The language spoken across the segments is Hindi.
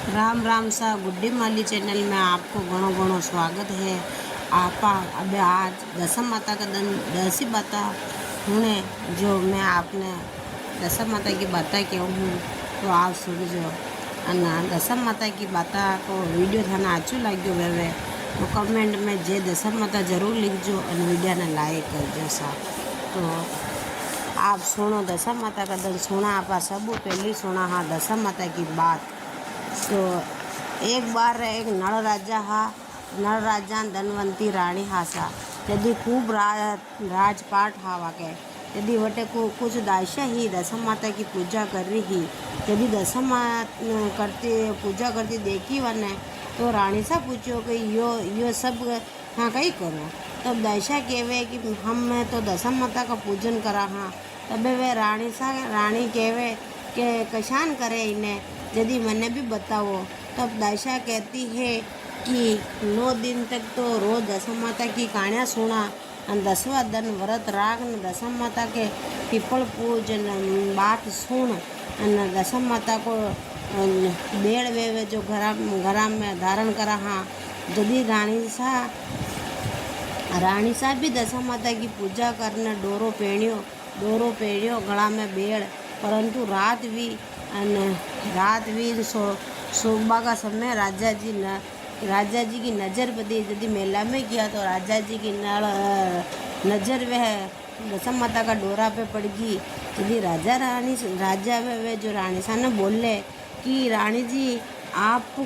राम राम सा गुड्डी माली चैनल में आपको घणो घणो स्वागत है। आप अब आज दशम माता का दिन दसी बाता हुने जो मैं आपने दशम माता की बाता कहूँ हूँ तो आप सुन जो अना दशम माता की बाता को वीडियो थाना अच्छो लग्यो वे तो कमेंट में जे दशम माता जरूर लिखजो और वीडियो ने लाइक करजो सा। तो आप सुनो दशम माता का दिन सुना आप सब पहली सुना हाँ दशम माता की बात। तो एक बार एक नल राजा हा नल राजा धनवंती रानी हासा यदि खूब राजपाट हा वाके यदि वटे को कुछ दाशा ही दशम माता की पूजा कर रही ही यदि दशम करती पूजा करती देखी वने तो रानी सा पूछो कि यो सब हाँ कहीं करो। तब दाशा कहवे कि हम मैं तो दशम माता का पूजन करा हाँ। तबे वे रानी कहवे के कशान करे इन्हें यदि मैंने भी बताओ। तब दाशा कहती है कि 9 दिन तक तो रोज दशम माता की कहानियाँ सुना और 10वां दिन व्रत राग न दशम माता के पीपल पूजन बात सुन और दशम माता को बेड़ वे जो घरा में धारण करा हाँ। यदि रानी सा भी दशम माता की पूजा करने डोरो पेड़ियो गला में बेड़ परंतु रात भी सुबह का समय राजा जी की नज़र पड़ी। यदि मेला में किया तो राजा जी की नज़र वह दशम माता का डोरा पे पड़ गई। यदि राजा वे जो रानी सा ने बोले कि रानी जी आप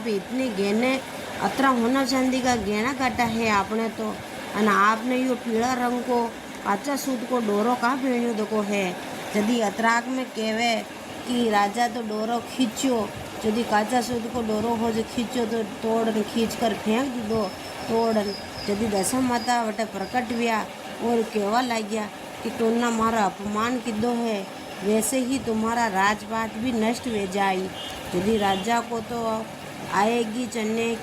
इतने गहने अतरा होना चांदी का गहना काटा है आपने तो और आपने यो पीला रंग को काचा सूत को डोरो कहाँ पहनियो देखो है। यदि अतराक में कहवे कि राजा तो डोरो खींचो यदि काचा सूत को डोरो हो जो खींचो तो तोड़ खींच कर फेंक दो तोड़। यदि दशम माता वटे प्रकट हुआ और कहवा लग गया कि तुमने मारा अपमान किदो है वैसे ही तुम्हारा राजपाट भी नष्ट हो जाए। यदि राजा को तो आएगी चने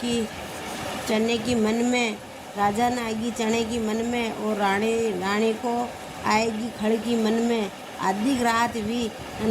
की मन में राजा ने आएगी चने की मन में और रानी को आएगी खड़ की मन में। आधी रात भी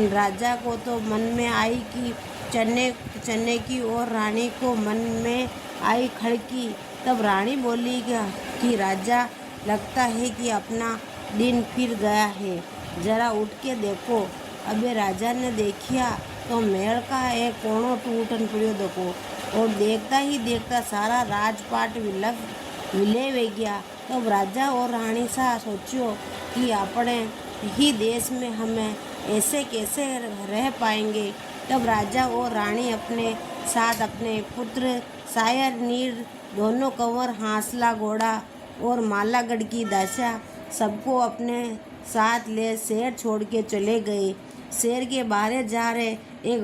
राजा को तो मन में आई कि चने की और रानी को मन में आई खड़ की। तब रानी बोली कि राजा लगता है कि अपना दिन फिर गया है जरा उठ के देखो। अबे राजा ने देखिया तो महल का एक कोणों टूटन पड़ियो देखो और देखता ही देखता सारा राजपाट विले वे गया। तब राजा और रानी सा सोचियो कि अपने ही देश में हमें ऐसे कैसे रह पाएंगे। तब राजा और रानी अपने साथ अपने पुत्र शायर नीर दोनों कंवर हांसला घोड़ा और मालागढ़ की दासा सबको अपने साथ ले शहर छोड़ के चले गए। शहर के बाहर जा रहे एक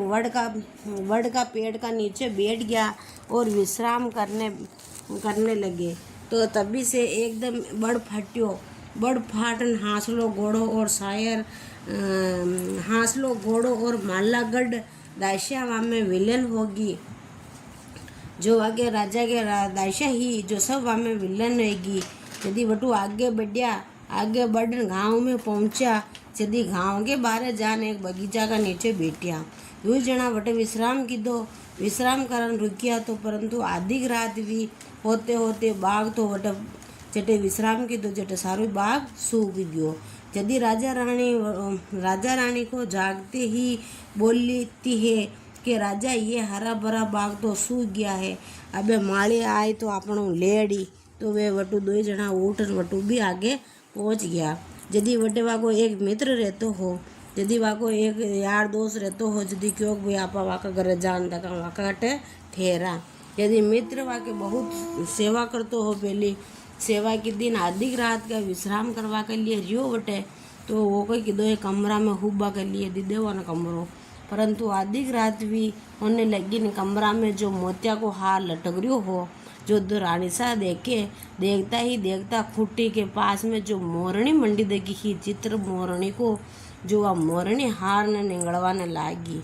वड का पेड़ का नीचे बैठ गया और विश्राम करने लगे। तो तभी से एकदम बड़ फाटन हांसलो घोड़ो और शायर हांसलो घोड़ो और मालागढ़ दासिया वहाँ में विलन होगी जो आगे राजा के दासिया ही जो सब वहाँ में विलन रहेगी। यदि वटू आगे बढ़ गांव में पहुंचा यदि गांव के बाहर जाने एक बगीचा का नीचे बैठा दो जना वटे विश्राम करन रुकिया तो परंतु आधी रात भी होते होते बाघ तो वटे जटे विश्राम की तो जटे सारो बाघ सूख गयो। यदि राजा रानी को जागते ही बोलती है कि राजा ये हरा भरा बाग तो सूख गया है अबे माली आए तो आपनो लेड़ी। तो वे वटू दो जना उठ वटू भी आगे पहुंच गया। यदि वटे वाको एक मित्र रहते हो यदि वाको एक यार दोस्त रहते हो यदि क्यों भाई आप वाका घर जान तक वाका हटे ठहरा। यदि मित्र वाके बहुत सेवा करते हो पहली सेवा के दिन आधी रात का विश्राम करवा के लिए रियो वटे तो वो कोई किदो एक कमरा में हुब्बा के लिए दी देवा न कमरो परंतु आधी रात भी होने लगी न कमरा में जो मोतिया को हार लटक रियो हो जो रानी सा देखता ही देखता खुट्टी के पास में जो मोरनी मंडी देखी ही चित्र मोरनी को जो वह मोरनी हार ने निगड़वाने लागी।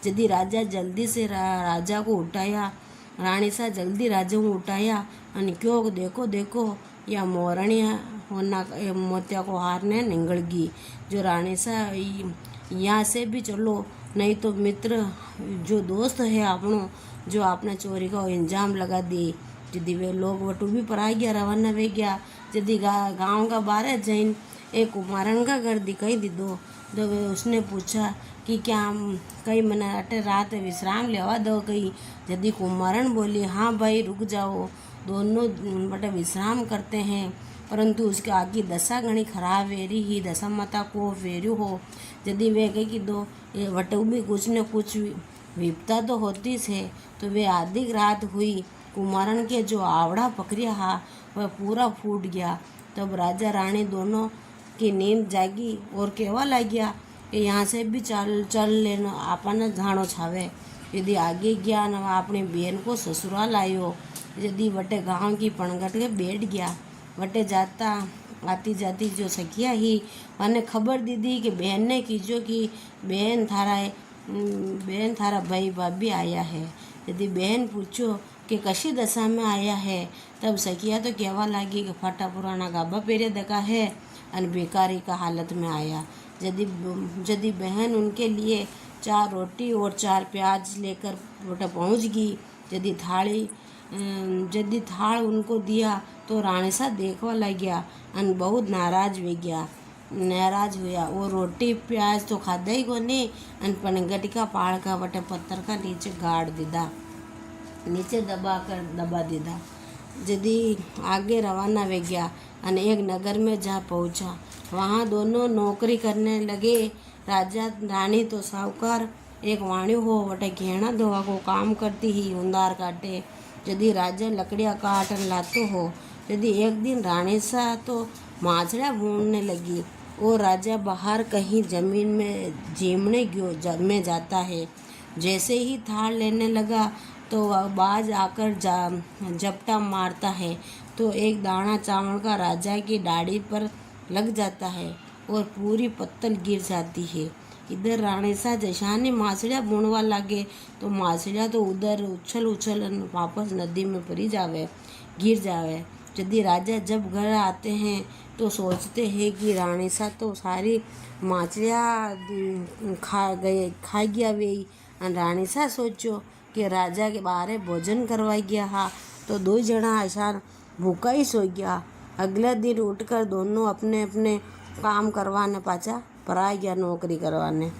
यदि राजा जल्दी से राजा को उठाया रानी सा जल्दी राजा को उठाया और क्यों देखो या मोरनी होना मोतिया को हार ने निगड़ गई। जो रानी सा यहाँ से भी चलो नहीं तो मित्र जो दोस्त है आपनो जो आपने चोरी का इंजाम लगा दी। जदि वे लोग वटू भी पराई गया रवाना वे गया। जदि गाँव का बारह जैन एक कुमारन का घर दिखाई दी दो। तो वे उसने पूछा कि क्या कई मना अटे रात विश्राम लेवा दो कहीं। यदि कुमारन बोली हाँ भाई रुक जाओ, दोनों बटे विश्राम करते हैं। परंतु उसके आगे दशा घनी खराब वेरी ही दशा माता को वेरू हो। यदि वे कही कि दो ये वटू भी कुछ न कुछ विपता तो होती है। तो वे आधी रात हुई कुमारन के जो आवड़ा पकड़िया हा वह पूरा फूट गया। तब राजा रानी दोनों की नींद जागी और कहवा लग्या कि यहाँ से भी चल लेना आपने जानो छावे। यदि आगे गया न अपनी बहन को ससुराल आयो। यदि वटे गांव की पणगट के बैठ गया। वटे जाता आती जाती जो सखिया ही मैंने खबर दी दी कि बहन ने कीजो कि बहन थारा भाई भाभी आया है। यदि बहन पूछो कि कशी दशा में आया है, तब सखिया तो कहवा लगी कि फटा पुराना गाबा पेरे दका है और बेकारी का हालत में आया। यदि बहन उनके लिए 4 रोटी और 4 प्याज लेकर पहुंच गई। यदि थाल उनको दिया तो रानी सा देखवा लग गया और बहुत नाराज हुआ। वो रोटी प्याज तो खादा ही को नहीं और पनगट का पाड़ का वटे पत्थर का नीचे गाड़ दीदा, नीचे दबा दीदा। यदि आगे रवाना वे गया और एक नगर में जा पहुंचा। वहाँ दोनों नौकरी करने लगे। राजा रानी तो साहूकार एक वाणी हो वटे घेना धोवा को काम करती ही उंदार काटे। यदि राजा लकड़ियाँ काट लातो हो। यदि एक दिन रानी सा तो माछलियाँ भूनने लगी और राजा बाहर कहीं जमीन में जीमने में जाता है। जैसे ही थाल लेने लगा तो बाज आकर झपटा मारता है तो एक दाना चावल का राजा की दाढ़ी पर लग जाता है और पूरी पत्तल गिर जाती है। इधर रानी सा जैसानी माछलियाँ भूनवा लागे तो माछलियाँ तो उधर उछल वापस नदी में गिर जावे। यदि राजा जब घर आते हैं तो सोचते हैं कि रानी सा तो सारी माछलियाँ खा गया वे। रानी सा सोचो कि राजा के बारे भोजन करवाई गया हा तो 2 जना ऐसा भूखा ही सो गया। अगले दिन उठकर दोनों अपने अपने काम करवाने पाचा पराई गया नौकरी करवाने।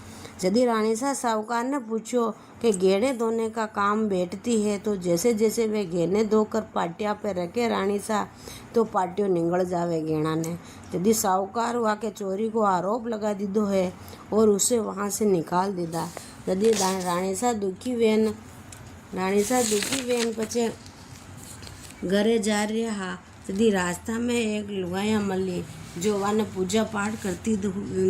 यदि रानी सा साहूकार ने पूछो कि गेड़े धोने का काम बैठती है तो जैसे जैसे वे गेने धोकर पाटिया पे रखे रानी सा तो पाटियों निगल जावे गेना ने। यदि साहूकार वहाँ के चोरी को आरोप लगा दीदो है और उसे वहाँ से निकाल दीदा। यदि रानी सा दुखी वेन पचे घरे जा रहा। यदि रास्ता में एक लुगाया मली जो वाने पूजा पाठ करती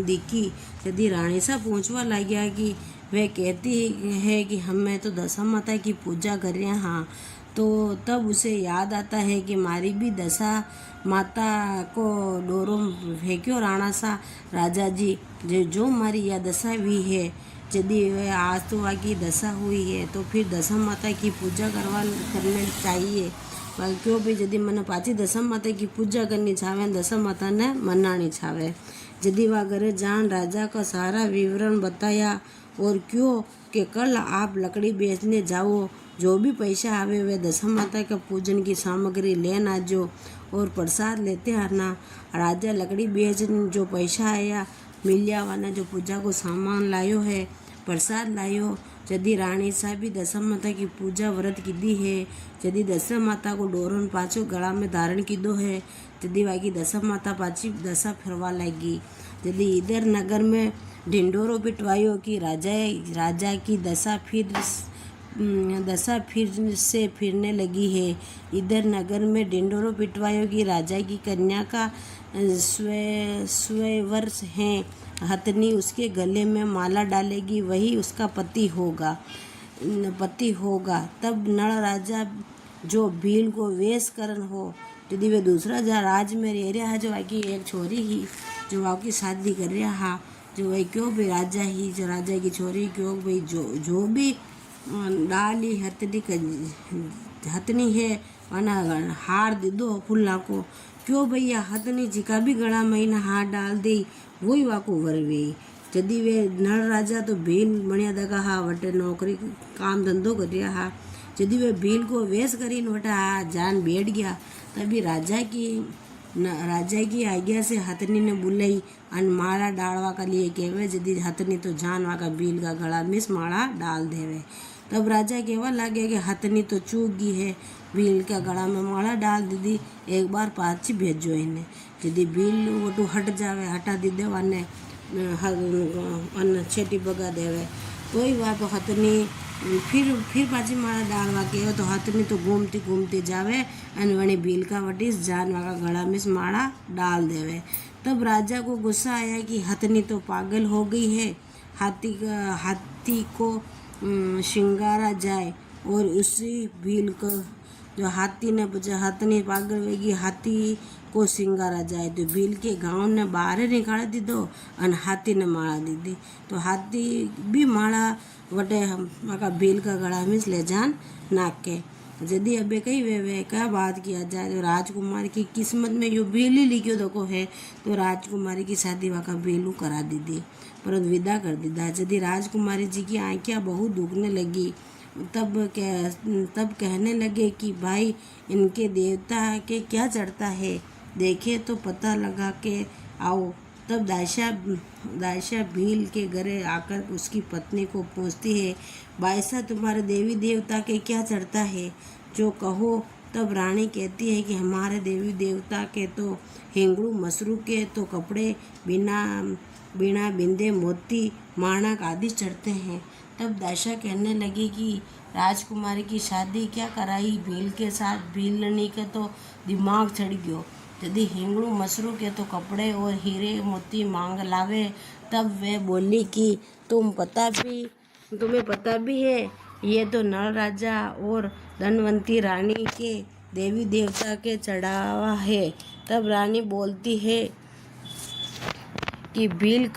दिखी। यदि रानी सा पूछवा लग गया कि वह कहती है कि हमें तो दशा माता की पूजा कर रहे हाँ। तो तब उसे याद आता है कि मारी भी दशा माता को डोरों फेंक्यो राणा सा राजा जी जो मारी यह दशा भी है। यदि वह आज तो आगे दशा हुई है तो फिर दशा माता की पूजा करने चाहिए। क्यों भी यदि मन पाची दशा माता की पूजा करनी छावे दशा माता ने मनानी छावे। यदि वह घरे जान राजा का सारा विवरण बताया और क्यों कि कल आप लकड़ी बेचने जाओ, जो भी पैसा आवे वे दशा माता का पूजन की सामग्री लेना जो और प्रसाद लेते आना। राजा लकड़ी बेच जो पैसा आया मिलिया वाला जो पूजा को सामान लायो है प्रसाद लायो। यदि रानी सा भी दशा माता की पूजा व्रत कीधी है। यदि दशा माता को डोरन पाछो गला में धारण कीधो है। यदि वाकी दशा माता पाची दशा फिरवा लगी। यदि इधर नगर में ढिंडोरो पिटवायो कि राजा की दशा फिर से फिरने लगी है। इधर नगर में ढिंडोरो पिटवायो कि राजा की कन्या का स्वयंवर है। हथनी उसके गले में माला डालेगी वही उसका पति होगा। तब नल राजा जो भील को वेश करन हो। यदि वे दूसरा राज में रह रहा है जो वाकी एक छोरी ही जो वाकी शादी कर रहा हा जो वही क्यों भी राजा ही जो राजा की छोरी क्यों भाई जो भी डाली हथनी है वना हार दे दो फुल्ला को क्यों भैया हथनी जिका भी गला महीना हार डाल दे वही वाको वरवे। जदी वे नल राजा तो भील बणिया दगा हा वटे नौकरी काम धंधो कर रिया हा। जदी वे भील को वेश करीन वटा जान बैठ गया। तभी राजा की आज्ञा से हथनी ने बुलाई अन माला डालवा का लिए कहवे। जदी हथनी तो जानवा का भील का गला मिस माला डाल देवे। तब राजा कहवा लगे कि हथनी तो चूक गई है, भील का गला में माला डाल दीदी, एक बार पाछी भेजो इन्हें। यदि भील वटू हट जावे, हटा दी दे वाने छेटी बगा देवे तो ही वहाँ तो हथनी फिर पाछी माला डालवा के तो हथनी तो घूमती घूमती जावे अन वणी भील का वटीस जानवा का गला में माला डाल देवे। तब राजा को गुस्सा आया कि हथनी तो पागल हो गई है, हाथी को श्रृंगारा जाए और उसी भील को जो हाथी ने पूछा हथनी पागल वेगी, हाथी को श्रृंगारा जाए। तो भील के गांव ने बाहर निकाल दी दो और हाथी ने माला दी दी। तो हाथी भी माला वटे का भील का गला मिस ले जान नाक के। यदि अबे कही वे क्या बात किया जाए तो राजकुमारी की किस्मत में यो भील ही लिखियो देखो है। तो राजकुमारी की शादी वहाँ भीलू करा दी थी परंतु विदा कर दीदा। यदि राजकुमारी जी की आंखें बहुत दुखने लगी तब कहने लगे कि भाई इनके देवता के क्या चढ़ता है, देखे तो पता लगा के आओ। तब दाशा भील के घरे आकर उसकी पत्नी को पूछती है, बाईसा तुम्हारे देवी देवता के क्या चढ़ता है, जो कहो। तब रानी कहती है कि हमारे देवी देवता के तो हिंगड़ू मसरू के तो कपड़े बिना बिंदे मोती माणक आदि चढ़ते हैं। तब दाशा कहने लगी कि राजकुमारी की शादी क्या कराई भील के साथ, भीलनी के तो दिमाग चढ़ गयो। यदि हिंगड़ू मसरू के तो कपड़े और हीरे मोती मांग लावे। तब वे बोली कि तुम्हें पता भी है ये तो नल राजा और धनवंती रानी के देवी देवता के चढ़ावा है। तब रानी बोलती है कि भील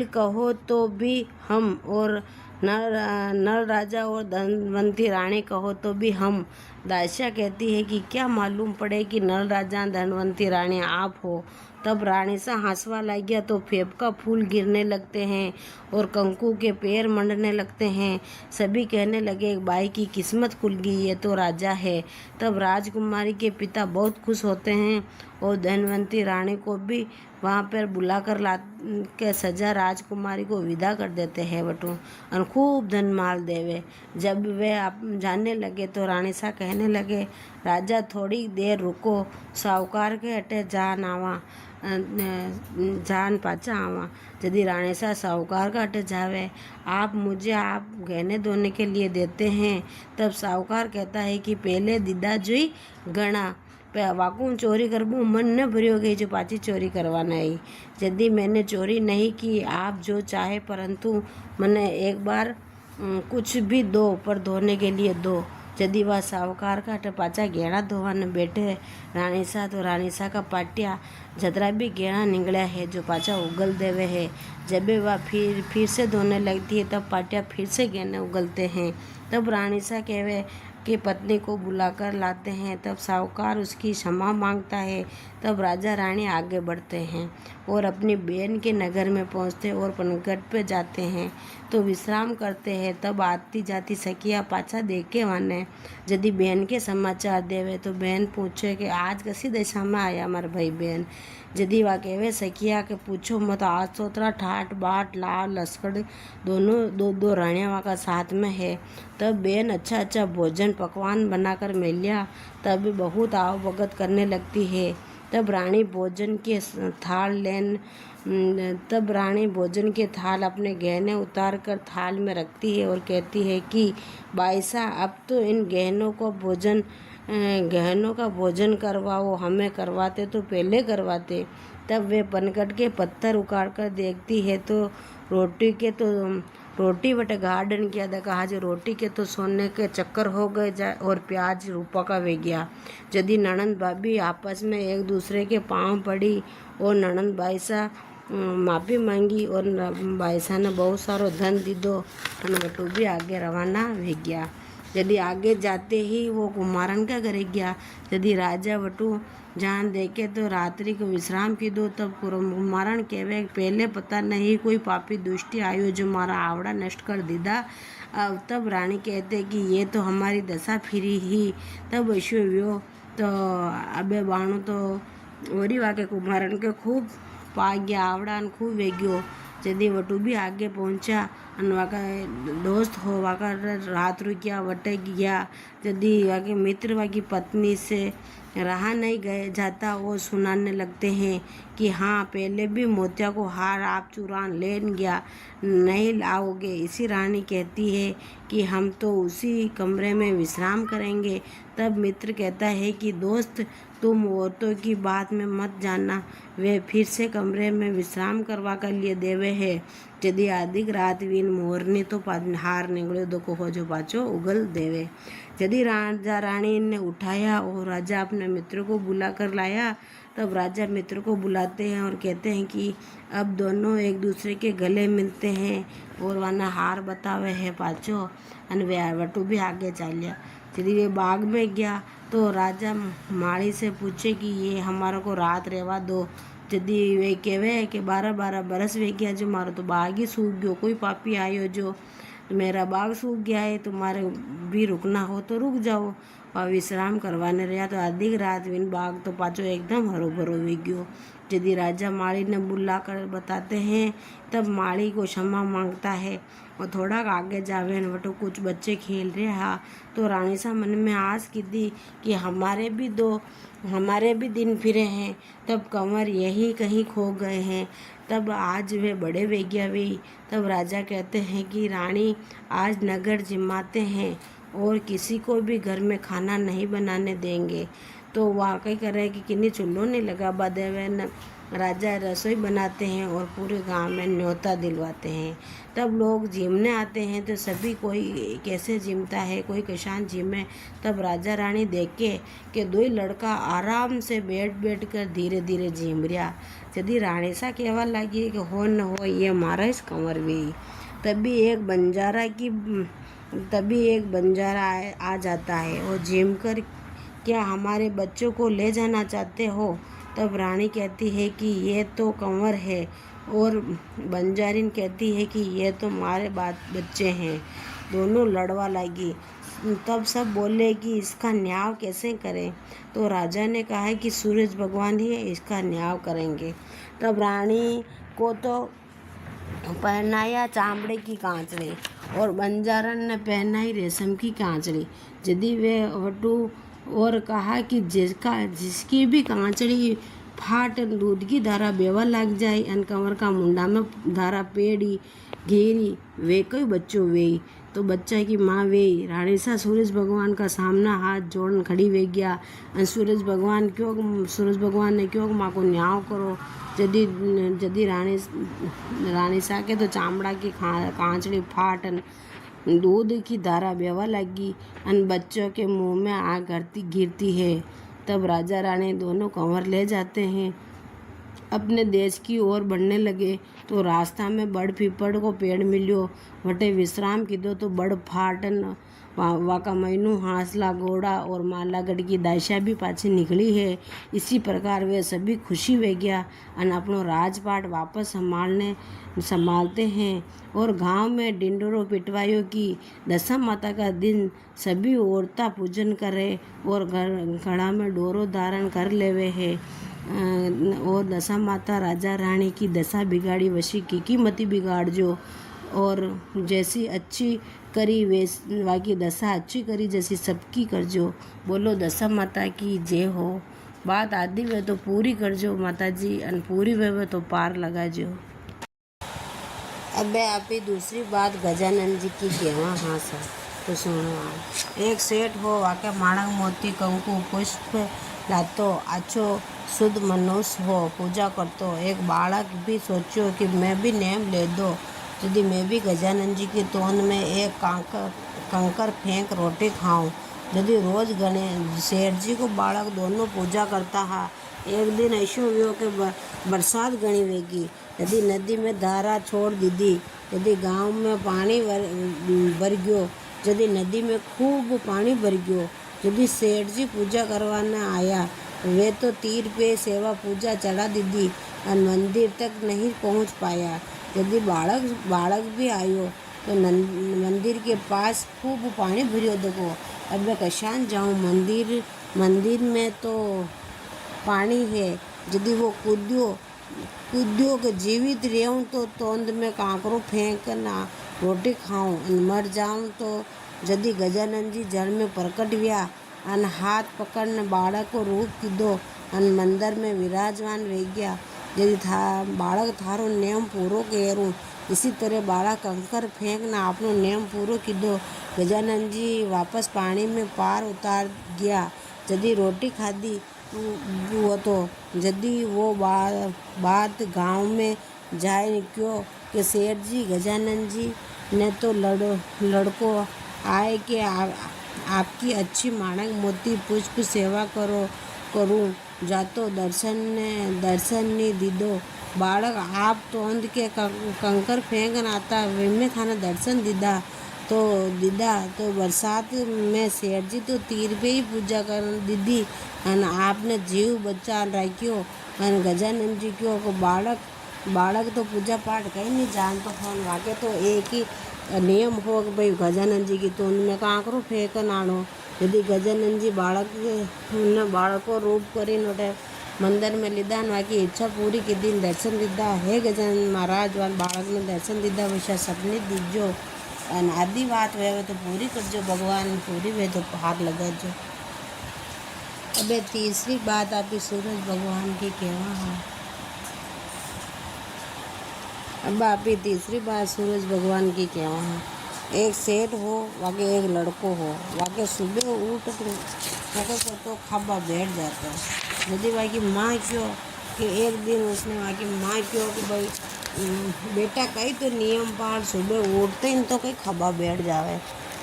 कहो तो भी हम, और नल राजा और धनवंती रानी कहो तो भी हम। दासिया कहती है कि क्या मालूम पड़े कि नल राजा धनवंती रानी आप हो। तब रानी सा हंसवा लग गया तो फेब का फूल गिरने लगते हैं और कंकु के पैर मंडने लगते हैं। सभी कहने लगे बाई की किस्मत खुल गई, ये तो राजा है। तब राजकुमारी के पिता बहुत खुश होते हैं और धनवंती रानी को भी वहाँ पर बुलाकर ला के सजा राजकुमारी को विदा कर देते हैं बटू और खूब धन माल देवे। जब वे आप जानने लगे तो रानी सा कहने लगे, राजा थोड़ी देर रुको, साहूकार के हटे जान पाचा आवा। यदि रानी सा साहूकार का हटे जावे, आप मुझे आप गहने धोने के लिए देते हैं। तब साहूकार कहता है कि पहले दीदा जोई गणा वाकू चोरी करबू मन न भरियो गई जो पाची चोरी करवाना आई। यदि मैंने चोरी नहीं की, आप जो चाहे परंतु मैंने एक बार कुछ भी दो पर धोने के लिए दो। यदि वह साहूकार का पाचा गहना धोवाने बैठे रानी सा तो रानी सा का पाटिया जतरा भी गहना निकला है जो पाचा उगल देवे है। जब वह फिर से धोने लगती है तब पाटिया फिर से गहने उगलते हैं। तब रानी सा कहवे कि पत्नी को बुलाकर लाते हैं। तब साहूकार उसकी क्षमा मांगता है। तब राजा रानी आगे बढ़ते हैं और अपनी बहन के नगर में पहुंचते और पनघट पे जाते हैं तो विश्राम करते हैं। तब आती जाती सखिया पाछा देखे वाने यदि बहन के समाचार देवे तो बहन पूछे कि आज कैसी दशा में आया हमारे भाई बहन। यदि वह कहवे सखिया के पूछो मत, आज तो उतरा ठाट बाट लाल लस्कड़ दोनों दो रानियाँ वहाँ का साथ में है। तब बहन अच्छा भोजन पकवान बनाकर मेलिया तब बहुत आवभगत करने लगती है। तब रानी भोजन के थाल अपने गहने उतार कर थाल में रखती है और कहती है कि बाईसा अब तो इन गहनों का भोजन करवाओ, हमें करवाते तो पहले करवाते। तब वे पनघट के पत्थर उखाड़ कर देखती है तो रोटी बटे गार्डन किया था कहा जो रोटी के तो सोने के चक्कर हो गए जाए और प्याज रूपा का वे गया। यदि ननंद भाभी आपस में एक दूसरे के पाँव पड़ी और ननंद बाईसा माफ़ी मांगी और बाईसा ने बहुत सारो धन दीदो और बटू भी आगे रवाना हो गया। यदि आगे जाते ही वो कुमारन क्या करे गया। यदि राजा वटू जान देखे तो रात्रि को विश्राम की दो। तब कुमारन कहवे पहले पता नहीं कोई पापी दुष्टि आयो जो मारा आवड़ा नष्ट कर दीदा। अब तब रानी कहते कि ये तो हमारी दशा फिरी ही। तब अश्व तो अबे बाणु तो वरी वाके कुमारन के खूब पा गया आवड़ा खूब वेग्यो। यदि वटू भी आगे पहुंचा अन वाका दोस्त हो वाका रात रुकिया वटे गया। यदि वाके मित्र वाकी पत्नी से रहा नहीं गए जाता वो सुनाने लगते हैं कि हाँ पहले भी मोतिया को हार आप चुरान ले गया नहीं लाओगे। इसी रानी कहती है कि हम तो उसी कमरे में विश्राम करेंगे। तब मित्र कहता है कि दोस्त तुम औरतों की बात में मत जाना, वे फिर से कमरे में विश्राम करवा कर लिए देवे है। यदि अधिक रात वीन मोरनी तो हार निकलो दो को हो जो पाचो उगल देवे। यदि राजा रानी ने उठाया और राजा अपने मित्र को बुला कर लाया। तब राजा मित्र को बुलाते हैं और कहते हैं कि अब दोनों एक दूसरे के गले मिलते हैं और वाना हार बतावे है पाचो अन वे वटू भी आगे चालिया। यदि वे बाग में गया तो राजा माड़ी से पूछे कि ये हमारे को रात रहवा दो। यदि वे कहवे कि 12-12 बरस वे गया जो मारो तो बाग ही सूख गयो, कोई पापी आयो जो मेरा बाग सूख गया है, तुम्हारे भी रुकना हो तो रुक जाओ और विश्राम करवाने रहा। तो अधिक रात विन बाग तो पाचो एकदम हरो भरो हो गयो। यदि राजा माड़ी ने बुला कर बताते हैं तब माड़ी को क्षमा मांगता है और थोड़ा आगे जावे वटो कुछ बच्चे खेल रहे हा। तो रानी सा मन में आस की दी कि हमारे भी दिन फिरे हैं। तब कंवर यही कहीं खो गए हैं। तब आज वे बड़े वेग्या हुई। तब राजा कहते हैं कि रानी आज नगर जिमाते हैं और किसी को भी घर में खाना नहीं बनाने देंगे। तो वाकई कर रहे कि किन्हीं चूल्हों नहीं लगा बदेवे न राजा रसोई बनाते हैं और पूरे गांव में न्योता दिलवाते हैं। तब लोग जिमने आते हैं तो सभी कोई कैसे जिमता है, कोई किसान जिमे। तब राजा रानी देखे कि दो लड़का आराम से बैठ कर धीरे धीरे जिम रहा। यदि रानी सा कहवा लगी कि हो न हो ये मारा इस कंवर भी। तभी एक बंजारा आ जाता है और जिम कर क्या हमारे बच्चों को ले जाना चाहते हो। तब रानी कहती है कि ये तो कंवर है और बंजारिन कहती है कि ये तो हमारे बच्चे हैं। दोनों लड़वा लगी। तब सब बोले कि इसका न्याय कैसे करें। तो राजा ने कहा है कि सूरज भगवान ही इसका न्याय करेंगे। तब रानी को तो पहनाया चामड़े की कांचड़ी और बंजारन ने पहनाई रेशम की कांचड़ी। यदि वे वटू और कहा कि जिसकी भी कांचड़ी फाट दूध की धारा बेवा लग जाए अन कंवर का मुंडा में धारा पेड़ी घेरी वे कोई बच्चों वे तो बच्चा की माँ वे। रानी सा सूरज भगवान का सामना हाथ जोड़न खड़ी वे गया। सूरज भगवान ने क्यों माँ को न्याय करो। यदि रानी सा के तो चामड़ा की कांचड़ी फाट दूध की धारा बेवा लगी अन बच्चों के मुंह में आग गिरती है। तब राजा रानी दोनों कंवर ले जाते हैं अपने देश की ओर बढ़ने लगे। तो रास्ता में बड़ पीपड़ को पेड़ मिलियो वटे विश्राम कीधो। तो बड़ फाटन वाका मैनू हांसला घोड़ा और मालागढ़ की दाशा भी पाछी निकली है। इसी प्रकार वे सभी खुशी वे गया अन अपनो राजपाट वापस संभालते हैं। और गांव में डिंडोरो पिटवाइयों की दशम माता का दिन सभी औरतें पूजन करे और घड़ा में डोरो धारण कर लेवे है। और दशा माता राजा रानी की दशा बिगाड़ी वशी की मती बिगाड़जो और जैसी अच्छी करी वैसी वाकी दशा अच्छी करी जैसी सबकी करजो। बोलो दशा माता की जय हो। बात आदि वे तो पूरी करजो माता जी अन पूरी वे तो पार लगाजो। अब आप ही दूसरी बात गजानन जी की कहवा हाँ सर तो सुनो। एक सेठ हो वाके माणक मोती कंकु पुष्प लातो अच्छो शुद्ध मनुष्य हो पूजा करतो। एक बालक भी सोचो कि मैं भी नेम ले दो। यदि मैं भी गजानन जी की तोंद में एक कंकर फेंक रोटी खाऊं। यदि रोज सेठ जी को बालक दोनों पूजा करता हा। एक दिन ऐसो हुआ कि बरसात गणी वेगी। यदि नदी में धारा छोड़ दीदी। यदि गांव में पानी भर गयो जदी नदी में खूब पानी भर गयो। जदी सेठ जी पूजा करवाने आया, वे तो तीर पे सेवा पूजा चढ़ा दीदी और मंदिर तक नहीं पहुंच पाया। यदि बालक भी आयो तो मंदिर के पास खूब पानी भरियो देखो। अब मैं कशान जाऊँ मंदिर में तो पानी है। यदि वो कूद्यो के जीवित रहूँ तो तोंद में कांकरो फेंकना रोटी खाऊं। मर जाऊँ तो यदि गजानंद जी जल में प्रकट हुआ अन हाथ पकड़ने बालक को रूप कीधो अन मंदिर में विराजमान रह गया। यदि बालक थारो नियम पूरो करूँ, इसी तरह बालक कंकर फेंकना अपनो नियम पूरो कीधो। गजानंद जी वापस पानी में पार उतार गया। यदि रोटी खाधी वो तो यदि वो बात गांव में जाए क्यों कि सेठ जी गजानंद जी ने तो लड़को आए कि आपकी अच्छी माणक मोती पुष्प सेवा करूं जातो दर्शन नहीं दीदो। बालक आप तो अंध के कंकर फेंकन आता वे में थाने दर्शन दीदा तो बरसात में सेठ जी तो तीर पे ही पूजा कर दीदी अन आपने जीव बचा रखियो। अन गजानंद जी क्यों को बालक तो पूजा पाठ कहीं नहीं जानतो हो। वाके तो एक ही नियम हो कि भाई गजानंद जी की तो उनमें कांकरो फेंकन आनो। यदि गजानंद जी बालक को रूप करी नोटे मंदिर में लीधा वाकी इच्छा पूरी की दिन दर्शन दीदा। हे गजानंद महाराज वान बालक ने दर्शन दीदा वैसा सपने दीजो अन आदि बात वे तो पूरी करजो भगवान पूरी वे तो हाथ लगाजो। अबे तीसरी बात आपकी सूरज भगवान की कहवा है। अब आपकी तीसरी बात सूरज भगवान की कहवा है। एक सेठ हो वाके एक लड़को हो, वाके सुबह उठ तो खाबा बैठ जाता है। यदि वाकी माँ क्यों कि एक दिन उसने वाकी माँ क्यों कि भाई बेटा कहीं तो नियम पाल सुबह उठते ही तो कहीं खबा बैठ जावे।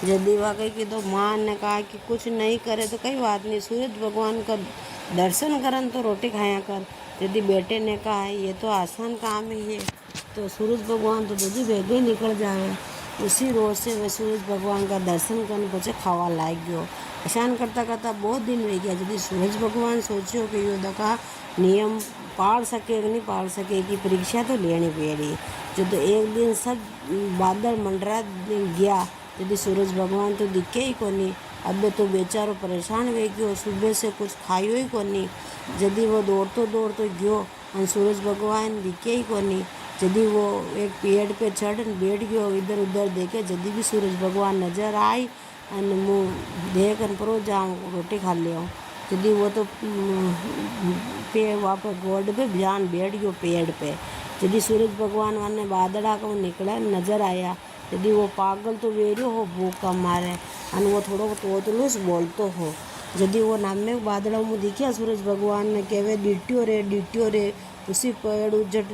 यदि वह कहीं की तो माँ ने कहा कि कुछ नहीं करे तो कई बात नहीं, सूरज भगवान का दर्शन करन तो रोटी खाया कर। यदि बेटे ने कहा ये तो आसान काम ही है तो सूरज भगवान तो यदि बेगे ही निकल जावे। उसी रोज से वह सूरज भगवान का दर्शन करने बचे खावा लाग गयो। ऐसा करता करता बहुत दिन रह गया। यदि सूरज भगवान सोचो कि योद्धा का नियम पाल सके कि नहीं पाल सके की परीक्षा तो लेनी पड़ी। जो तो एक दिन सब बादल मंडरा गया। यदि सूरज भगवान तो दिखे ही कोनी। अब तो बेचारो परेशान हो गयो, सुबह से कुछ खायो ही कोनी। यदि वो दौड़तो गयो और सूरज भगवान दिखे ही कोनी। यदि वो एक पेड़ पे चढ़ बैठ गयो, इधर उधर देखे यदि भी सूरज भगवान नजर आई और मुँह देख परो जाऊँ रोटी खा ले। यदि वो तो पे वहाँ पर गोड पे ध्यान बैठ गयो पेड़ पे। यदि सूरज भगवान वाने बादड़ा को निकला नजर आया। यदि वो पागल तो वेरियो हो भूख का मारे और वो थोड़ा तोतलूस बोलतो हो। यदि वो नामे बादड़ा मुँह दिखिया सूरज भगवान ने कहवे डिट्यो रे उसी पेड़ उजट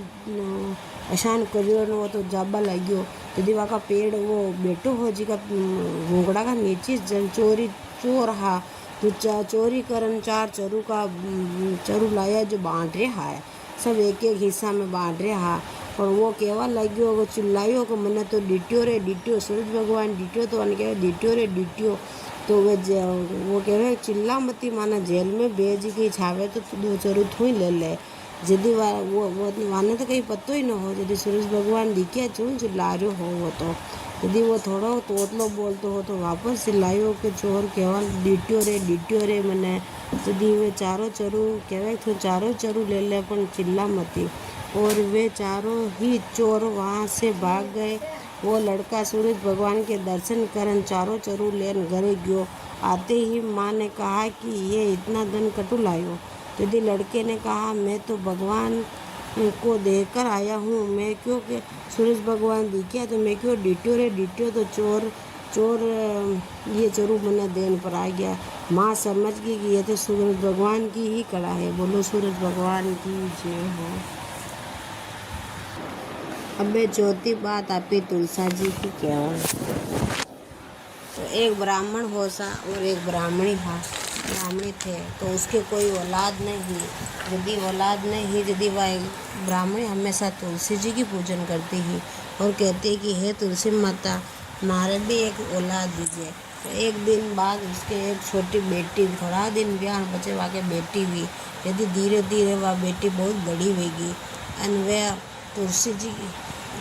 अशान करियो न वो तो जाबा लाग्यो। यदि वहाँ का पेड़ वो बेटो हो जी का घोंगड़ा का नीचे चोर हा तो चोरी करन चार चरू लाया जो बांट रहा है, सब एक एक हिस्सा में बांट रहा। और वो कहवा लाग्यो वो चिल्लायो कि मैंने तो डिट्यो सूरज भगवान डिट्यो तो कहे डिट्यो तो वो कहे चिल्ला मती माना जेल में भेज की छावे तो दो चरू थू ही ले। यदि वो वाने तो कहीं पतो ही न हो। यदि सूरज भगवान दिखे चूँ चिल्ला रहे हो वो तो। यदि वो थोड़ा तोतलो बोलते हो तो वापस चिल्लायो कि चोर कहवा डिट्यो रे मैंने। यदि वे चारों चरू कहवे तो चारों चरू ले ले पर चिल्ला मती। और वे चारों ही चोर वहाँ से भाग गए। वो लड़का सूरज भगवान के दर्शन करन चारों चरू लेन घरे गयो। आते ही माँ ने कहा कि ये इतना धन कटू लायो। यदि लड़के ने कहा मैं तो भगवान को देखकर आया हूँ, मैं क्यों के सूरज भगवान दिखा तो मैं क्यों डिट्यो तो चोर ये चरू मैंने देन पर आ गया। माँ समझ गई कि ये तो सूरज भगवान की ही कला है। बोलो सूरज भगवान की जय हो। अब चौथी बात आपकी तुलसा जी की क्या है। तो एक ब्राह्मण हो सा और एक ब्राह्मणी थे तो उसके कोई औलाद नहीं। यदि औलाद नहीं यदि वह ब्राह्मणी हमेशा तुलसी जी की पूजन करती ही और कहती कि हे तुलसी माता मारे भी एक औलाद दीजिए। तो एक दिन बाद उसके एक छोटी बेटी, थोड़ा दिन ब्याह बचे वाके बेटी हुई। यदि धीरे धीरे वह बेटी बहुत बड़ी होगी और वह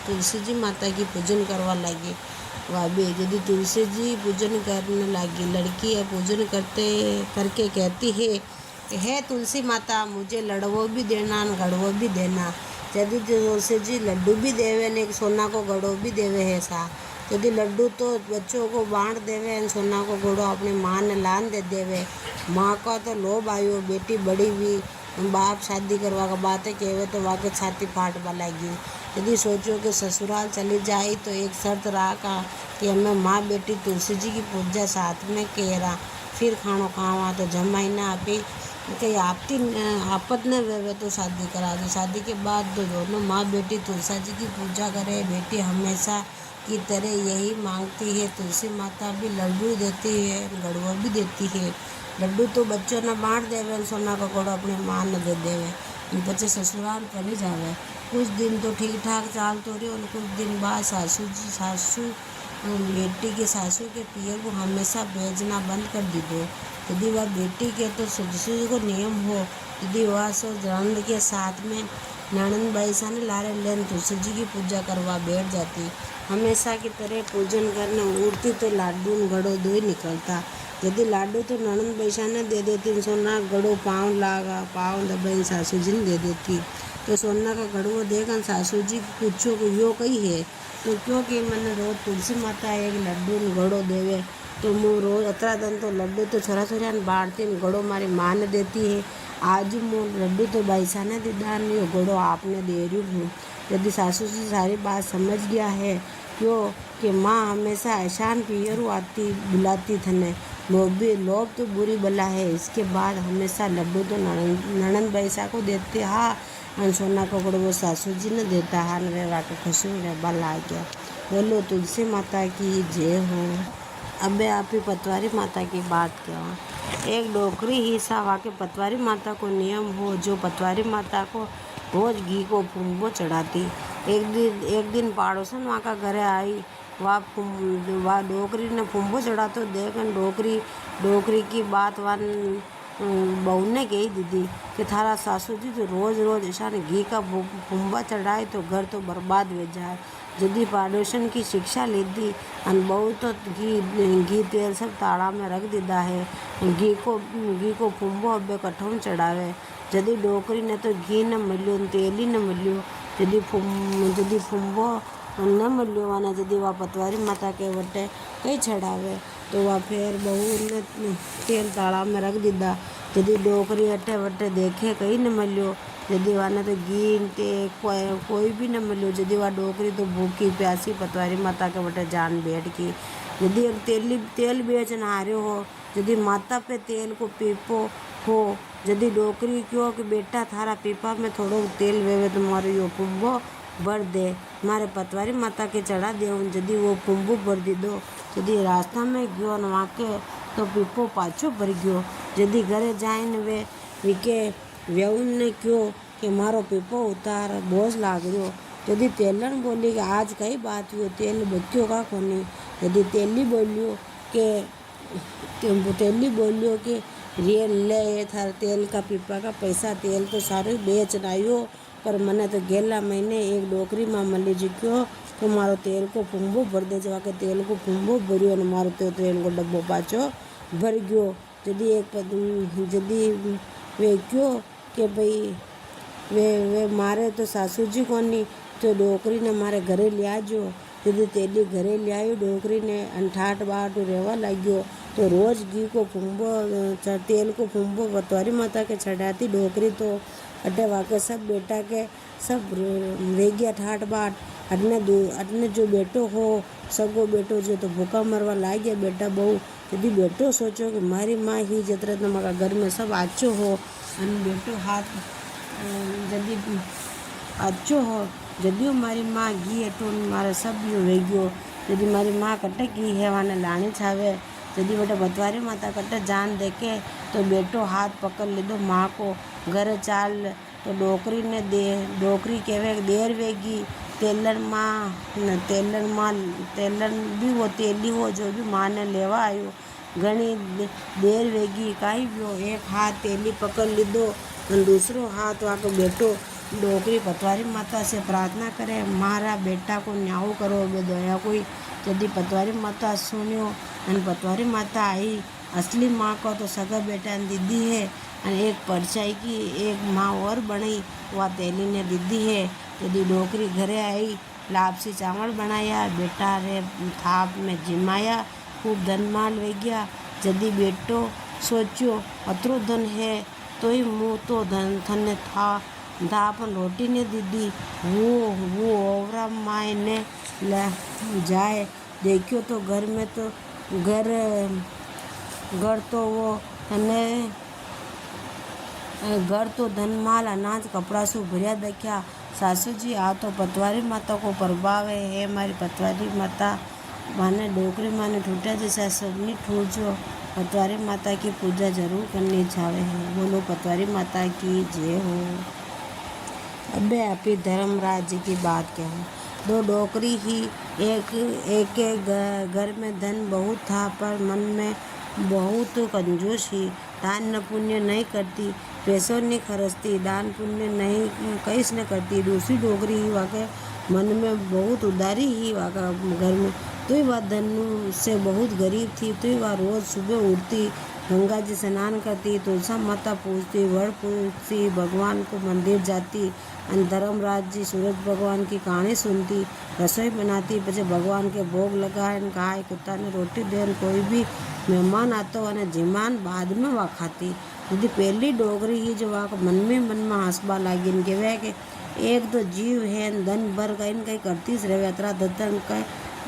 तुलसी जी माता की पूजन करवा लगी। वह भी यदि तुलसी जी पूजन करने लगी, लड़की है पूजन करते करके कहती है कि हे तुलसी माता, मुझे लड़वो भी देना गड़वो भी देना। यदि तुलसी जी लड्डू भी देवे ने सोना को गड़ो भी देवे है सा। यदि लड्डू तो बच्चों को बांट देवे और सोना को घोड़ो अपनी माँ ने लान दे देवे। माँ का तो लोभ आयो, बेटी बड़ी हुई, बाप शादी करवा का बातें कहवे तो वाके छाती फाट लगी। यदि सोचो कि ससुराल चली जाए तो एक शर्त रहा कि हमें माँ बेटी तुलसी जी की पूजा साथ में केरा, फिर खानो खावा। तो जमाई ना आपी कहीं आपत न वेवे तो शादी करा दो। शादी के बाद तो दोनों माँ बेटी तुलसी जी की पूजा करे। बेटी हमेशा की तरह यही मांगती है। तुलसी माता भी लड्डू देती है, गड़वा भी देती है। लड्डू तो बच्चों ने बांट देवे, सोना का घोड़ो अपने माँ ने दे देवे। बच्चे ससुराल चले जावे। कुछ दिन तो ठीक ठाक चाल तो रही, और कुछ दिन बाद सासू बेटी के सासू के पियर को हमेशा भेजना बंद कर दी दो। यदि वह बेटी के तो ससुर को नियम हो, यदि वह सो ननद के साथ में ननद बैसा ने लारे लेन तुलसी जी की पूजा करवा बैठ जाती। हमेशा की तरह पूजन करने उड़ती तो लाडू गड़ो दो ही निकलता। यदि लाडू तो ननद बैसा ने दे देती, सोना गड़ो पाँव दबाई सासू जी ने दे देती। तो सोना का गड़ो देकर सासू जी पूछो कि यो कही है, तो क्योंकि मैंने रोज तुलसी माता एक लड्डू गड़ो देवे, तो मैं रोज अतरा दिन तो लड्डू तो छोरा छोरा बांटती, गड़ो मारी माँ ने देती है। आज मैं लड्डू तो बैसा ने दीदा, गड़ो आपने दे रही हूँ। यदि सासू जी सारी बात समझ गया है क्यों कि माँ हमेशा एहसान पियरू आती बुलाती थने, लोभ तो बुरी बला है। इसके बाद हमेशा लड्डू तो ननंद बैसा को देते हाँ, और सोना को वो सासू जी ने देता हाँ। वे वाके खुशी में बल आ गया। बोलो तुलसी माता की जय हो। अबे आप ही पतवारी माता की बात क्या। एक डोकरी ही सा वाके पतवारी माता को नियम हो, जो पतवारी माता को रोज घी को फुम्बो चढ़ाती। एक दिन पड़ोसन वहाँ का घरे आई, वह डोकरी ने फुम्बो चढ़ा तो देख डोकरी की बात वन बहू ने कही दीदी कि थारा सासू जी तो रोज रोज ऐसा घी का फुम्बा चढ़ाए तो घर तो बर्बाद हो जाए। यदि पड़ोसन की शिक्षा ली दी और बहू तो घी तेल सब ताड़ा में रख दीदा है। घी को फुम्बो अबे कठों चढ़ावे। यदि डोकरी ने तो घी न मिलो, तेल ही न मिलो, यदि फुम्बो न मिलो वाना, यदि वह पतवारी माता के वटे कई चढ़ावे तो वह फिर बहू ने तेल ताड़ा में रख दीदा। यदि डोकरी अटे वटे देखे कहीं न मिलो, यदि वाने तो घी ते कोई भी न मिलो, यदि वह डोकरी तो भूखी प्यासी पतवारी माता के वटे जान बैठ की। यदि एक तेल बेचन आ रहे हो, यदि माता पे तेल को पीपो हो, यदि डोकरी क्यों कि बेटा थारा पीपा में थोड़ो तेल वेवे तो मारो यो फुम्बो भर दे, मारे पतवारी माता के चढ़ा दे। यदि वो फुम्बो भर दी दो, यदि रास्ता में गयो न वहाँ के तो पीपो पाछो भर गयो। यदि घरे जाए न वे विके व्यवन ने क्यों कि मारो पीपो उतार बोझ लाग रहो। यदि तेलन बोली कि आज कई बात हुई, तेल बच्चों का कोनी। यदि तेली बोलियो कि रियल ले थार तेल का पीपा का पैसा, तेल तो सारे बेच लायो, पर मने तो गेला महीने एक डोकरी में मली जी क्यों तो मारो तेल को फुम्बो भर दे। जवा के तेल को फुम्बो भरियो न मारो तो तेल को डब्बो पाछो भर गयो। यदि वे क्यों कि भाई वे मारे तो सासू जी कोनी, तो डोकरी ने मारे घरे लिया जो। यदि तेली घरे लियायो, डोकरी ने अंठाट बाट रेवा लाग्यो, तो रोज घी को फुम्बो तेल को फुम्बो पतवारी माता के चढ़ाती। डोकरी तो अटे वाके सब बेटा के सब रेगिया ठाट बाट। अटने जो बेटो हो सगो बेटो जो तो भूखा मरवा लाग गया बेटा बहू। यदि बेटो सोचो कि मारी माँ ही जतरे तुम्हारा घर में सब अच्छो हो, और बेटो हाथ यदि अच्छो हो, यदि मारी माँ घी एटो मारे सब यो वेग्यो। यदि मारी माँ कटे की है वाने लानी छावे, यदि बेटा पतवारी माता कटे जान देके तो बेटो हाथ पकड़ ले दो माँ को घर चाल। तो डोकरी ने डोकरी कहवे देर वेगी टेलर भी वो तेली हो जो भी माँ ने लेवा आयो। घणी देर वेगी काई वियो। एक हाथ तेली पकड़ लीधो और दूसरो हाथ वाको बेटो डोकरी पतवारी माता से प्रार्थना करे, मारा बेटा को न्याऊ करो बे दया कोई। यदि पतवारी माता सुनियो और पतवारी माता आई। असली माँ को तो सगा बेटा दीदी है और एक परछाई की एक माँ और बनी वह तेली ने दीदी है। यदि डोकरी घरे आई, लापसी चावल बनाया, बेटा रे थाप में जिमाया, खूब धन माल वे गया। यदि बेटो सोचो अतरो धन है तो ही मुँह तो धन थने था अपन रोटी ने दीदी। वो ओवरा माए ने ले जाए। देखियो तो घर में तो घर तो धन माल अनाज कपड़ा सु भरिया देखा। सासू जी आ तो पतवारी माता को प्रभाव है। मारी पतवारी माता माने डोकरी माने ठूटा जैसा सबनी ठूट जो। पतवारी माता की पूजा जरूर करनी चाहे है। बोलो पतवारी माता की जय हो। अबे आपी धर्मराज जी की बात कहूँ। दो डोकरी ही एक घर में धन बहुत था पर मन में बहुत कंजूस ही। दान न पुण्य नहीं करती, पैसों नहीं खर्चती, दान पुण्य नहीं कैस न करती। दूसरी डोकरी ही वाके मन में बहुत उदारी ही वाका घर में। तो वह धन से बहुत गरीब थी। तो वह रोज़ सुबह उठती, गंगा जी स्नान करती, तुलसा माता पूजती, वड़ पूजती, भगवान को मंदिर जाती और धर्मराज जी सूरज भगवान की कहानी सुनती, रसोई बनाती, पीछे भगवान के भोग लगाए, गाय कुत्ता ने रोटी दे। कोई भी मेहमान आतो और जिमान बाद में वह खाती। यदि पहली डोगरी ही जो वह मन में हंसबा लागी के वह के एक तो जीव है धन भर कहीं न कहीं करती रहे, अतरा दत्तन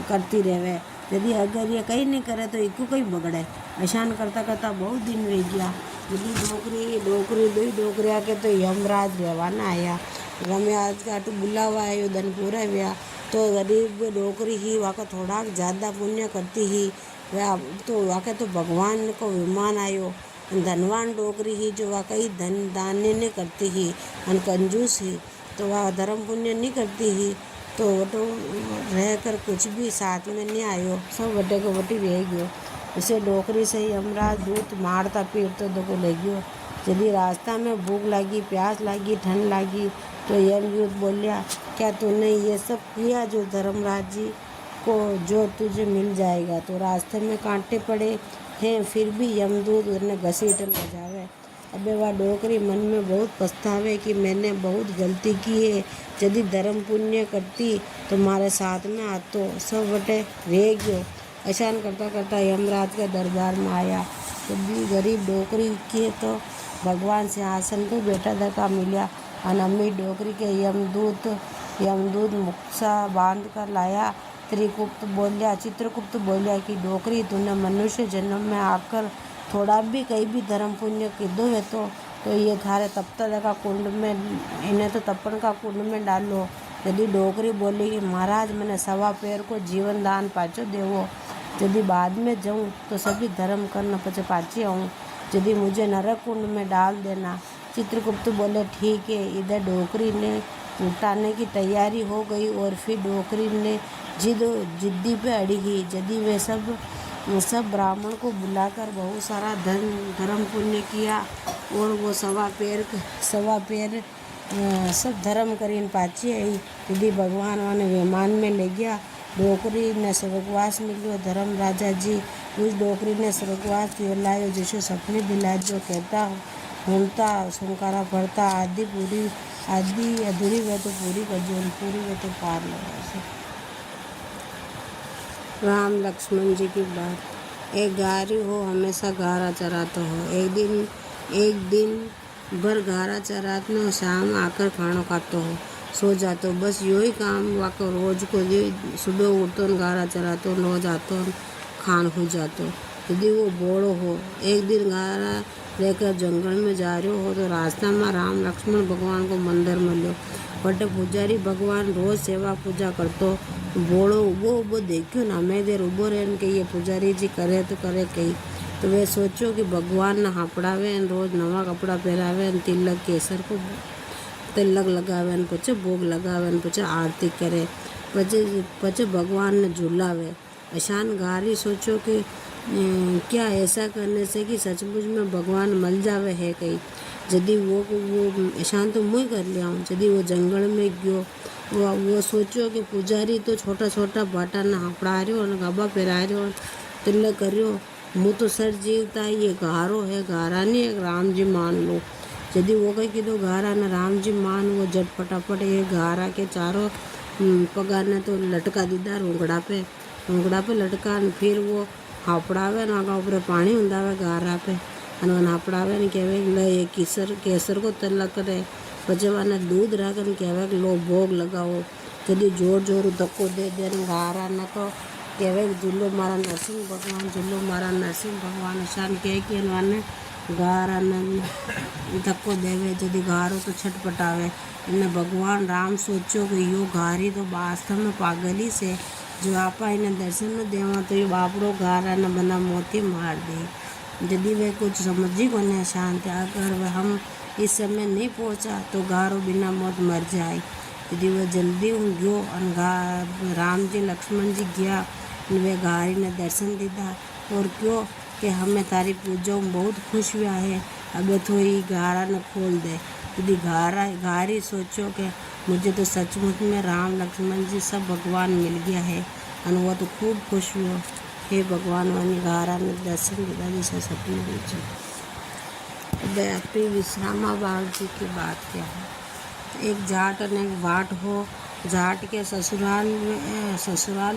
करती रहे। यदि अगर ये कहीं नहीं करे तो इको कहीं बगड़े। ऐसान करता करता बहुत दिन वे गया। यदि डोकरी दो डोकरिया के तो यमराज रहवाना आया। यमराज का तो बुलावा आयो, धन पूरा हुआ। तो गरीब डोकरी ही वाका थोड़ा ज़्यादा पुण्य करती ही वह तो वाके तो भगवान को विमान आयो। धनवान डोकरी ही जो वाकई धन दान नहीं करती ही और कंजूस ही तो वह धर्म पुण्य नहीं करती ही तो वटो रह कर कुछ भी साथ में नहीं आयो, सब वटे को वटी रह गयो। उसे डोकरी से ही यमराज दूत मारता पीटता तो को ले गयो। यदि रास्ता में भूख लगी, प्यास लगी, ठंड लगी तो यमदूत बोलिया, क्या तूने ये सब किया जो धर्मराज जी को जो तुझे मिल जाएगा। तो रास्ते में कांटे पड़े हैं फिर भी यमदूत उन्हें घसीट ले जावे। अबे वह डोकरी मन में बहुत पछतावे कि मैंने बहुत गलती की है। यदि धर्म पुण्य करती तो हमारे साथ में आतो, सब वटे रह गयो। ऐसान करता करता यमराज के दरबार में आया। यदि गरीब डोकरी के तो भगवान सिंहासन पे बैठा देखा मिला। और अम्मी डोकरी के यमदूत मुक्सा बांध कर लाया। चित्रगुप्त बोलिया कि डोकरी तूने मनुष्य जन्म में आकर थोड़ा भी कहीं भी धर्म पुण्य किदो है तो ये थारे तपता देखा कुंड में इन्हें तो तपन का कुंड में डालो। यदि डोकरी बोली कि महाराज मैंने सवा पैर को जीवन दान पाचो देवो। यदि बाद में जाऊँ तो सभी धर्म करना पचे पाची आऊँ। यदि मुझे नरक कुंड में डाल देना। चित्रगुप्त बोले ठीक है। इधर डोकरी ने उठाने की तैयारी हो गई और फिर डोकरी ने जिद्दी पे अड़ी ही। यदि वे सब ब्राह्मण को बुलाकर बहुत सारा धर्म पुण्य किया और वो सवा पैर सब धर्म करीन पाची आई। यदि भगवान वाने विमान में ले गया। डोकरी ने स्वर्गवास मिलो। धर्म राजा जी उस डोकरी ने स्वर्गवास दिलायो जिसको सपने दिलाए जो कहता घूमता सुनकारा भरता आदि अधूरी वे तो पूरी कर जो पूरी वे तो पार लगा। राम लक्ष्मण जी की बात। एक गारी हो हमेशा गारा चराता हो। एक दिन भर गारा चरात में शाम आकर खाना खाते हो, सो जाते हो। बस यू ही काम वाको रोज को सुबह उठो गारा चराते हो, नो जाते हो, खान हो जाते हो। यदि वो बोड़ो हो, एक दिन गारा लेकर जंगल में जा रहे हो तो रास्ता में राम लक्ष्मण भगवान को मंदिर मिलो। बट पुजारी भगवान रोज सेवा पूजा करतो। बोड़ो उबो देखियो ना मैं देर उबो रहन के ये पुजारी जी करे तो करे कहीं। तो वे सोचो कि भगवान ने हापड़ावे रोज नवा कपड़ा पहरावे तिलक केसर को तिलक लगावे ने पछे भोग लगावे ने पछे आरती करे, पछे भगवान ने झूलावे। अशान गारी सोचो कि क्या ऐसा करने से कि सचमुच में भगवान मल जावे है कहीं। यदि वो ऐशान तो मुँह कर लिया हूँ। यदि वो जंगल में गयो, वो सोचो कि पुजारी तो छोटा छोटा बाटा ना हपड़ा रहो और गाबा पहरा रहो, तिलक कर रहो, मुँह तो सर जीवता ये गारो है, गारा नहीं है, राम जी मान लो। यदि वो कहीं कीधो गारा ना राम जी मान, वो जट फटाफट ये गारा के चारों पगा ने तो लटका दीदा रोंगड़ा पे लटका। फिर वो हापड़ावे ना आगा ऊपर पानी उंदावे गारा पे અને હાપડાવે ને કહેવાય લે એ કેસર को तिलक करे, પછી એને दूध રાખે ને કહેવાય કે લો ભોગ લગાવો। यदि जोर जोर धक्को दे दे गारा न तो कहें झूलो मारा नरसिंह भगवान, झूलो मारा नरसिंह भगवान। शान कह के वाने गारा न धक्को देवे, यदि गारो तो छटपटावे। इन्हें भगवान राम सोचो कि यो गारी तो वास्तव में पागल ही से, जो आपा इन्हें दर्शन न देवा तो ये बापड़ो गारा न बना मोती मार दे। यदि वे कुछ समझ ही को नहीं शांत, अगर वह हम इस समय नहीं पहुँचा तो गारो बिना मौत मर जाए। यदि वह जल्दी गयो और राम जी लक्ष्मण जी गया, वे गारी ने दर्शन दीदा और क्यों कि हमें तारी पूजा में बहुत खुश हुआ है, अब तो ये गारा न खोल दे। यदि गारी सोचो कि मुझे तो सचमुच में राम लक्ष्मण जी सब भगवान मिल गया है, और वह तो खूब खुश हुआ। हे भगवान वानी गारा ने दर्शन दिला जैसे सपने में। अब अपनी विश्रामाबाद जी की बात क्या है। एक जाट और एक बाट हो। जाट के ससुराल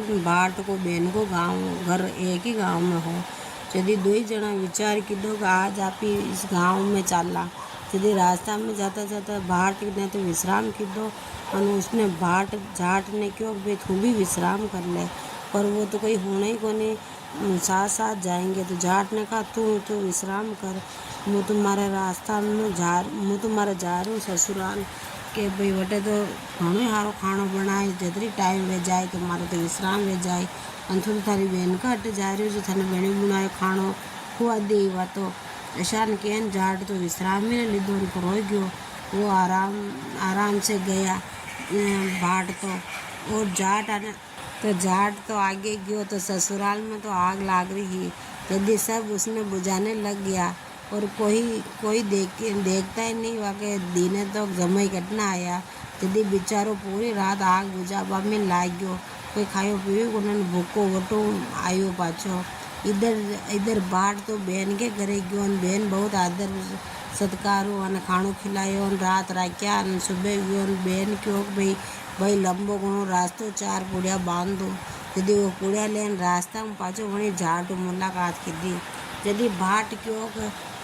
में बाट को बहन को गांव घर एक ही गांव में हो। यदि दो ही जना विचार की दो आज आप ही इस गांव में चला, यदि रास्ता में जाता जाता बाट ने तो विश्राम की दो, और उसने जाट ने क्यों भाई तू भी विश्राम कर ले, पर वो तो कोई होना ही को नहीं, साथ साथ जाएंगे। तो जाट ने कहा तू तो विश्राम कर, मैं तुम्हारे रास्ता में मैं तुम्हारा जा रहा हूँ ससुराल के भाई वटे तो घणो सारो खाणो बनाए, जतरी टाइम वे जाए तो मारो तो विश्राम वे जाए, और तू थारी बहन का हट जा रही हो जो थाने बहनी बनाए खाणो खुआ दे। वा तो ऐसा कहन जाट तो विश्राम ही ने लीधो पर हो गयो। वो आराम से गया बाट तो, और जाट तो आगे गयो तो ससुराल में तो आग लाग रही। यदि सब उसने बुझाने लग गया और कोई देखता ही नहीं, वाके दीने तो जमाई कटना आया। यदि बेचारो पूरी रात आग बुझावा में लाग गयो, कोई खायो पीयो को भूखो वटो आयो पाछो। इधर बाट तो बहन के घरे गयो, बहन बहुत आदर सत्कारो और खाणो खिलायो, रात राख्या सुबह गयो। बहन क्यों भाई लंबो घणो रास्तो 4 पुड़िया बांध दो। यदि वो पुड़िया लेन रास्ता में पाछो वही जाट मुलाकात की दी। यदि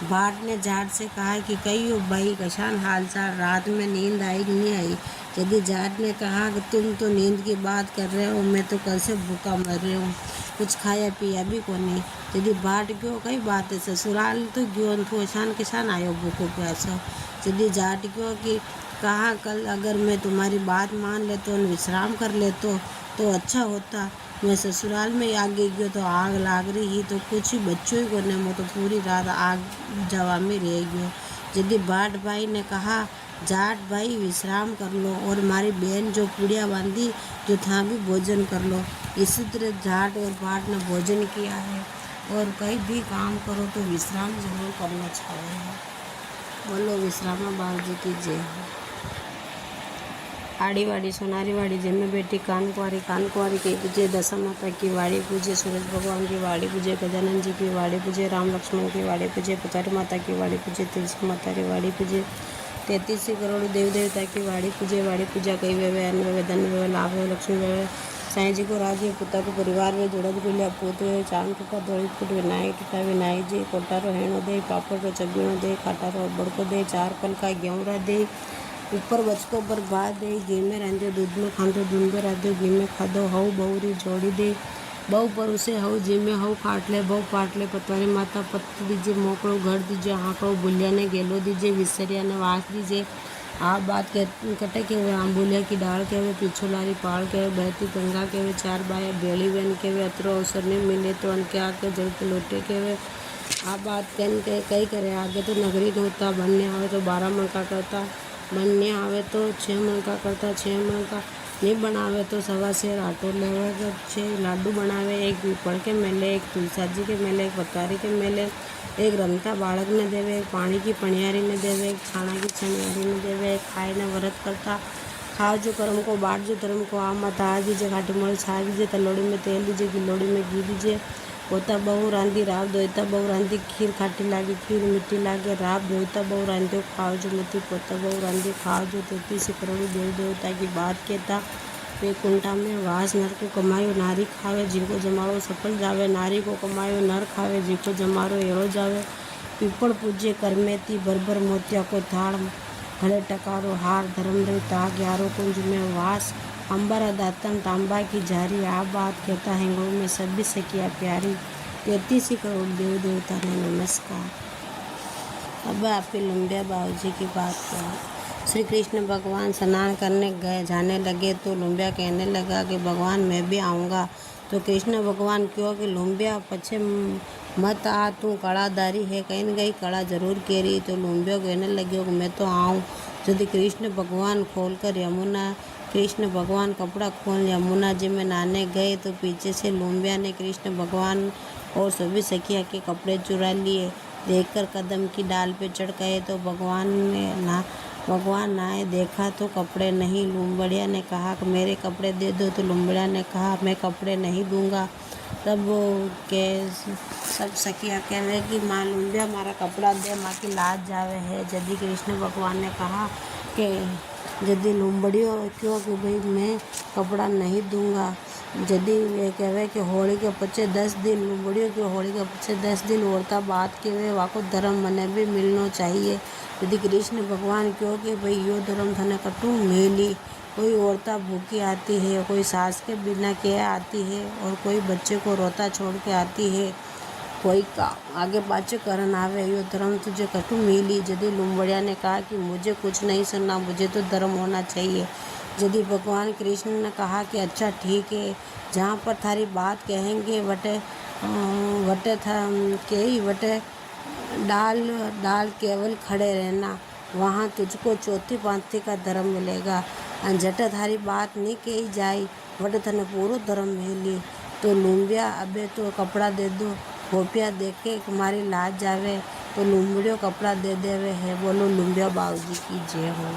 बाट ने जाट से कहा कि कहियो भाई कशान हाल चाल, रात में नींद आई कि नहीं आई। यदि जाट ने कहा कि तुम तो नींद की बात कर रहे हो, मैं तो कल से भूखा मर रही हूँ, कुछ खाया पिया भी को नहीं। यदि बाट क्यों कई बात है ससुराल तो क्यों तो किसान आयो भूखो प्यासो। यदि जाट क्यों कि कहा कल अगर मैं तुम्हारी बात मान लेता और विश्राम कर लेता तो अच्छा होता। मैं ससुराल में आगे गयो तो आग लाग रही, तो कुछ ही बच्चों ही को ने मैं तो पूरी रात आग जवा में रह गयो। यदि बाट भाई ने कहा जाट भाई विश्राम कर लो और हमारी बहन जो पुड़िया बांधी जो था भी भोजन कर लो। इसी तरह जाट और बाट ने भोजन किया है, और कहीं भी काम करो तो विश्राम जरूर करना चाहिए। बोलो विश्रामाबाद जी की जय हो। आड़ी वाड़ी सोनारी वाड़ी जय में बेटी कानकुआरी की पूजे, दशा माता की वाड़ी पूजे, सूरज भगवान की वाड़ी पूजे, गजानन जी की वाड़ी पूजे, राम लक्ष्मण की वाड़ी पूजे, पुतारी माता की वाड़ी पूजे, तुलसी माता की वाड़ी पूजे, 33 करोड़ देव देवता की वाड़ी पूजा कई वे अन्न वे धन वे लाभ वे लक्ष्मी वे साईं जी को राज पुता को परिवार वे जोड़द गुलिया पूत वे चांद टूटा दौड़ी फुट विनायक जी कोटारो हेणो दे, पापड़ को चबीणो दे, खाटारो अब्बड़ को दे, 4 पल का गेहूँ दे, ऊपर बचको पर भात दे, घी में रांधो दूध में खांदो, दूध में रांधो घी में खादो, हऊ बहुरी जोड़ी दे, बहु पर उसे हऊ जी में हऊ काट ले, बहु पाट ले, पतवारी माता पत्त दीजिए, मोकड़ो घर दीजिए, हाँकड़ो बुलिया ने गेलो दीजिए, विसरिया ने वास दीजिए। आप बात कटे के वे आम्बुलिया की डाल के वे पीछो लारी पाड़ के बहती गंगा के वे 4 बाया बेली बन के वे अतरो अवसर नहीं मिले तो अनके आके जल के लोटे के वे आप बात कह के कई करे आगे तो नगरी नोता बनने हो तो 12 मन का करता बन नहीं आवे तो 6 मन का करता 6 मन का, नहीं बनावे तो 1.25 आटो लेवे, 6 लाडू बनावे, एक पीपल के मेले, एक तुलसा जी के मेले, एक पतवारी के मेले, एक रमता बालक ने देवे, एक पानी की पनियारी ने देवे, एक छाना की छनियारी ने देवे, एक खाए ने व्रत करता। खाओ जो कर्म को बाट जो धर्म को आम मत आ दीजिए, घाटी मोल छा दीजिए, तलोड़ी में तेल दीजिए, गिलोड़ी में घी दीजिए। पोता बहु रांधी राब धोता बहु रांधी, खीर खाटी लागे खीर मीठी लागे, राब धोता बहु रांधो खाओ जो मती, पोता बहु रांधी खाओ जो 33 करोड़ देव देवता की बात कहता। वैकुंठा में वास, नर को कमायो नारी खावे, जिनको जमाड़ो सफल जावे, नारी को कमायो नर खावे, जिनको जमारो एड़ो जावे। पीपल पूजे करमेती, भर मोतिया को थाड़, भले टकारो हार, धर्म रे ताग, 11 कुंज में वास, अंबारा दातन तांबा की जारी, आ बात कहता हैंगड़ों में सभी से किया प्यारी। 33 करोड़ देव देवता ने नमस्कार। अब आपके लुम्बिया बाबू जी की बात करें। श्री कृष्ण भगवान स्नान करने गए, जाने लगे तो लुम्बिया कहने लगा कि भगवान मैं भी आऊँगा। तो कृष्ण भगवान क्यों कि लुम्बिया पछे मत आ, तू कड़ादारी है, कहीं न कहीं कड़ा जरूर कह रही। तो लुम्बिया कहने लगे कि मैं तो आऊँ। यदि कृष्ण भगवान खोलकर यमुना, कृष्ण भगवान कपड़ा खोल यमुना जी में नहाने गए तो पीछे से लुम्बिया ने कृष्ण भगवान और सभी सखिया के कपड़े चुरा लिए। देखकर कदम की डाल पे चढ़ गए तो भगवान नहाए, देखा तो कपड़े नहीं। लुम्बड़िया ने कहा कि मेरे कपड़े दे दो। तो लुम्बड़िया ने कहा मैं कपड़े नहीं दूंगा। तब वो के सब सखिया कह रहे कि माँ लुम्बिया हमारा कपड़ा दे, माँ की लाज जावे है। यदि कृष्ण भगवान ने कहा कि यदि लुम्बड़ियों क्यों कि भाई मैं कपड़ा नहीं दूंगा। यदि वे कहे कि होली के पीछे 10 दिन, लुम्बड़ियों की होली के पीछे 10 दिन औरता बात के वे वाको धर्म मने भी मिलना चाहिए। यदि कृष्ण भगवान क्यों कि भाई यो धर्म थने कटू मिली। कोई औरता भूखी आती है, कोई सास के बिना के आती है, और कोई बच्चे को रोता छोड़ के आती है, कोई का आगे पाछे करन आवे, यो धर्म तुझे कटू मिली। यदि लुम्बड़िया ने कहा कि मुझे कुछ नहीं सुनना, मुझे तो धर्म होना चाहिए। यदि भगवान कृष्ण ने कहा कि अच्छा ठीक है, जहाँ पर थारी बात कहेंगे वटे डाल केवल खड़े रहना, वहाँ तुझको चौथी पांथी का धर्म मिलेगा। जट थारी बात नहीं कही जाए वटे थने पूरा धर्म मिली। तो लुम्बिया अबे तो कपड़ा दे दो। गोपिया देखे तुम्हारी लाज जावे तो लुम्बड़ियों कपड़ा दे देवे है। बोलो लुम्बिया बाबू जी की जय हो।